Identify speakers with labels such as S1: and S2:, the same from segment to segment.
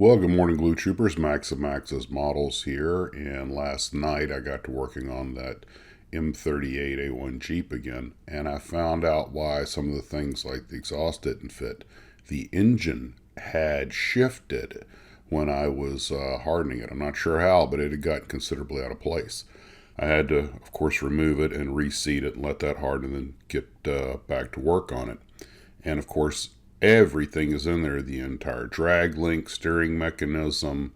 S1: Well, good morning, Glue Troopers. Max of Max's Models here. And last night I got to working on that M38A1 Jeep again. And I found out why some of the things like the exhaust didn't fit. The engine had shifted when I was hardening it. I'm not sure how, but it had gotten considerably out of place. I had to, of course, remove it and reseat it and let that harden and then get back to work on it. And of course, everything is in there, the entire drag link, steering mechanism,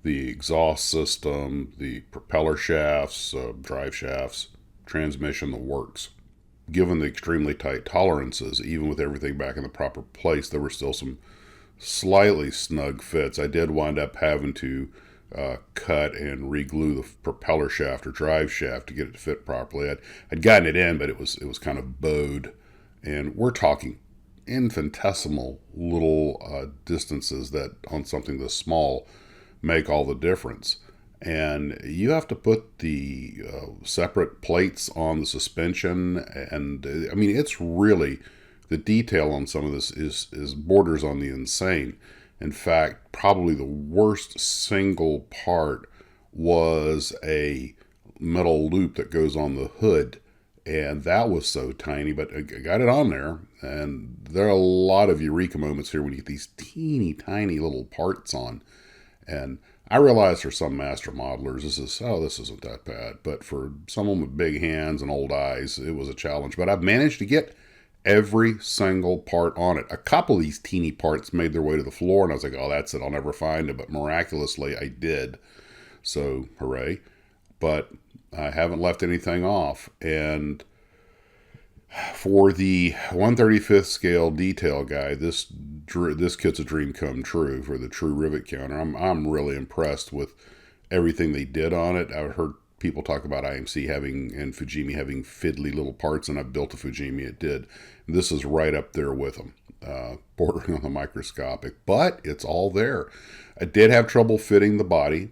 S1: the exhaust system, the propeller shafts, drive shafts, transmission, the works. Given the extremely tight tolerances, even with everything back in the proper place, there were still some slightly snug fits. I did wind up having to cut and re-glue the propeller shaft or drive shaft to get it to fit properly. I'd gotten it in, but it was kind of bowed, and we're talking infinitesimal little distances that on something this small make all the difference. And you have to put the separate plates on the suspension, and I mean it's really the detail on some of this is borders on the insane. In fact, probably the worst single part was a metal loop that goes on the hood, and that was so tiny, but I got it on there. And there are a lot of eureka moments here when you get these teeny tiny little parts on. And I realize for some master modelers, this isn't that bad. But for someone with big hands and old eyes, it was a challenge. But I've managed to get every single part on it. A couple of these teeny parts made their way to the floor, and I was like, oh, that's it. I'll never find it. But miraculously, I did. So, hooray. But I haven't left anything off. And for the 135th scale detail guy, this kit's a dream come true for the true rivet counter. I'm really impressed with everything they did on it. I've heard people talk about IMC having and Fujimi having fiddly little parts, and I built a Fujimi. It did. This is right up there with them, bordering on the microscopic, but it's all there. I did have trouble fitting the body,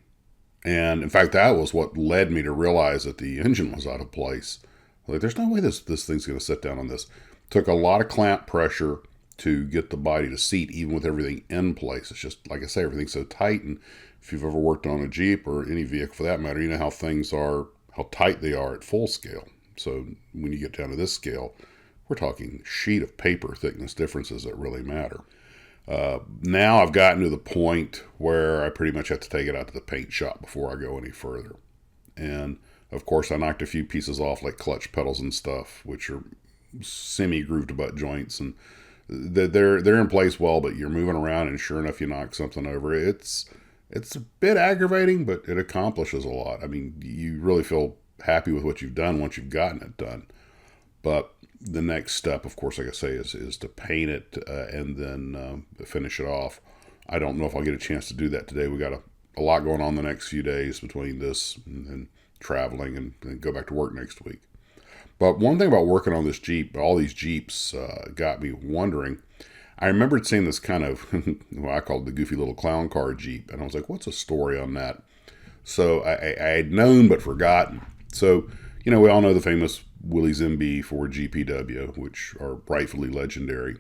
S1: and in fact, that was what led me to realize that the engine was out of place. Like, there's no way this thing's going to sit down on this. Took a lot of clamp pressure to get the body to seat, even with everything in place. It's just, like I say, everything's so tight. And if you've ever worked on a Jeep or any vehicle for that matter, you know how things are, how tight they are at full scale. So when you get down to this scale, we're talking sheet of paper thickness differences that really matter. Now I've gotten to the point where I pretty much have to take it out to the paint shop before I go any further. And of course, I knocked a few pieces off, like clutch pedals and stuff, which are semi-grooved butt joints, and they're in place well. But you're moving around, and sure enough, you knock something over. It's a bit aggravating, but it accomplishes a lot. I mean, you really feel happy with what you've done once you've gotten it done. But the next step, of course, like I say, is to paint it and then finish it off. I don't know if I'll get a chance to do that today. We got a lot going on the next few days between this and traveling and go back to work next week. But one thing about working on this Jeep, all these Jeeps got me wondering. I remembered seeing this kind of, what I called the goofy little clown car Jeep. And I was like, what's a story on that? So I had known but forgotten. So, we all know the famous Willys MB for GPW, which are rightfully legendary.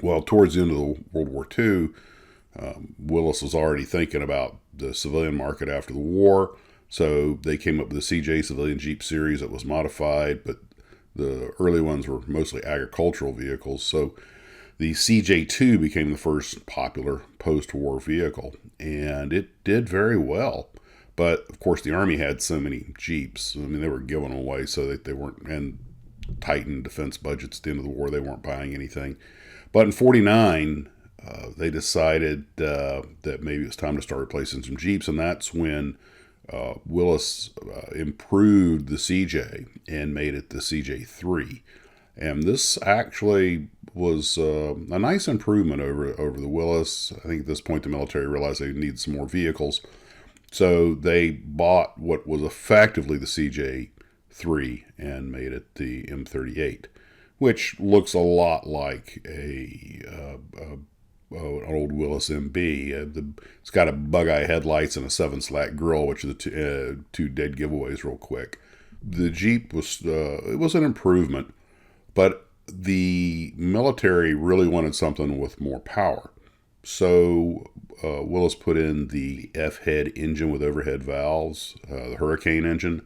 S1: Well, towards the end of the World War II, Willis was already thinking about the civilian market after the war. So they came up with the CJ Civilian Jeep series that was modified, but the early ones were mostly agricultural vehicles. So the CJ2 became the first popular post-war vehicle, and it did very well. But of course, the Army had so many Jeeps. I mean, they were given away so that they weren't, and tightened defense budgets at the end of the war, they weren't buying anything. But in '49, they decided that maybe it was time to start replacing some Jeeps, and that's when Willis improved the CJ and made it the CJ3. And this actually was a nice improvement over the Willis. I think at this point the military realized they needed some more vehicles. So they bought what was effectively the CJ3 and made it the M38, which looks a lot like an old Willis MB. It's got a bug-eye headlights and a 7-slat grille, which are the two dead giveaways real quick. The Jeep was an improvement, but the military really wanted something with more power. So Willis put in the F-head engine with overhead valves, the Hurricane engine.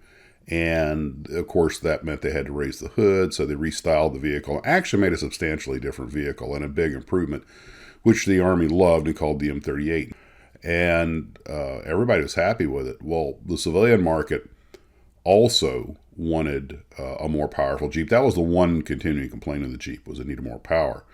S1: And of course, that meant they had to raise the hood, so they restyled the vehicle. Actually, made a substantially different vehicle and a big improvement, which the Army loved and called the M38. And everybody was happy with it. Well, the civilian market also wanted a more powerful Jeep. That was the one continuing complaint of the Jeep, was it needed more power.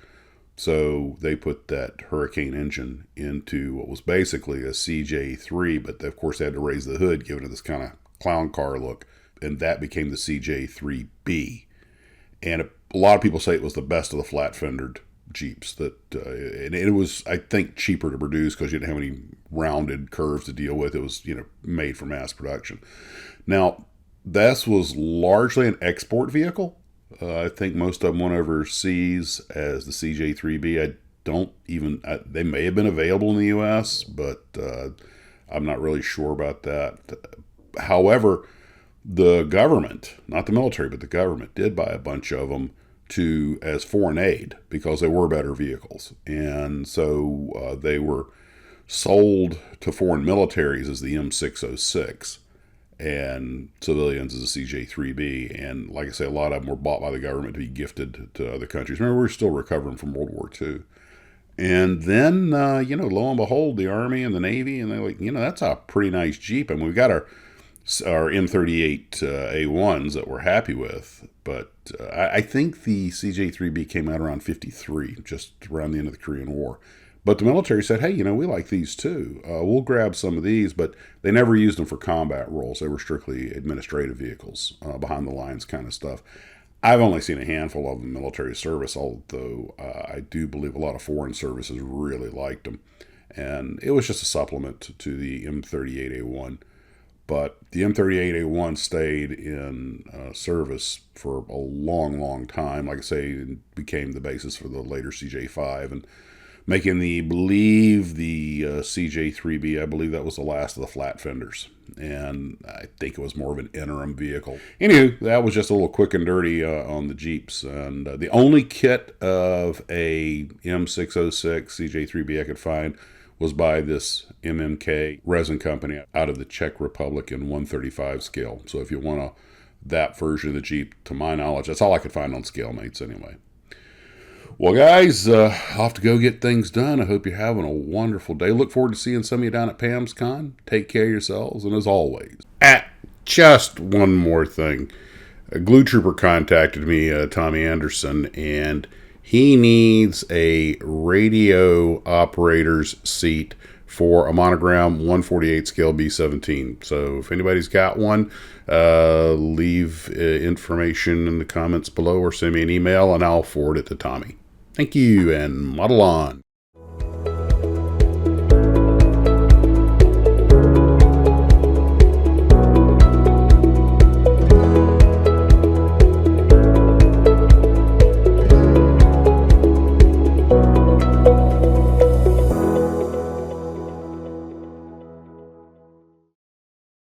S1: So they put that Hurricane engine into what was basically a CJ3, but of course they had to raise the hood, giving it this kind of clown car look, and that became the CJ3B. And a lot of people say it was the best of the flat-fendered Jeeps. And it was, I think, cheaper to produce because you didn't have any rounded curves to deal with. It was, made for mass production. Now, this was largely an export vehicle. I think most of them went overseas as the CJ3B. They may have been available in the U.S., but I'm not really sure about that. However, the government, not the military, but the government did buy a bunch of them as foreign aid because they were better vehicles. And so they were sold to foreign militaries as the M606 and civilians as a CJ3B. And like I say, a lot of them were bought by the government to be gifted to other countries. Remember, we're still recovering from World War II. And then, lo and behold, the Army and the Navy, and they're like, that's a pretty nice Jeep. And we've got our M38 A1s that we're happy with. But I think the CJ3B came out around 53, just around the end of the Korean War. But the military said, hey, we like these too. We'll grab some of these, but they never used them for combat roles. They were strictly administrative vehicles, behind the lines kind of stuff. I've only seen a handful of them in military service, although I do believe a lot of foreign services really liked them. And it was just a supplement to the M38A1. But the M38A1 stayed in service for a long, long time. Like I say, it became the basis for the later CJ5 and making the CJ3B, I believe that was the last of the flat fenders. And I think it was more of an interim vehicle. Anywho, that was just a little quick and dirty on the Jeeps. And the only kit of a M606 CJ3B I could find was by this MMK resin company out of the Czech Republic in 135 scale. So if you want that version of the Jeep, to my knowledge, that's all I could find on ScaleMates anyway. Well, guys, I'll have to go get things done. I hope you're having a wonderful day. Look forward to seeing some of you down at Pam's Con. Take care of yourselves, and as always, just one more thing. A glue trooper contacted me, Tommy Anderson, and he needs a radio operator's seat for a monogram 148 scale B17. So if anybody's got one, leave information in the comments below or send me an email and I'll forward it to Tommy. Thank you, and model on.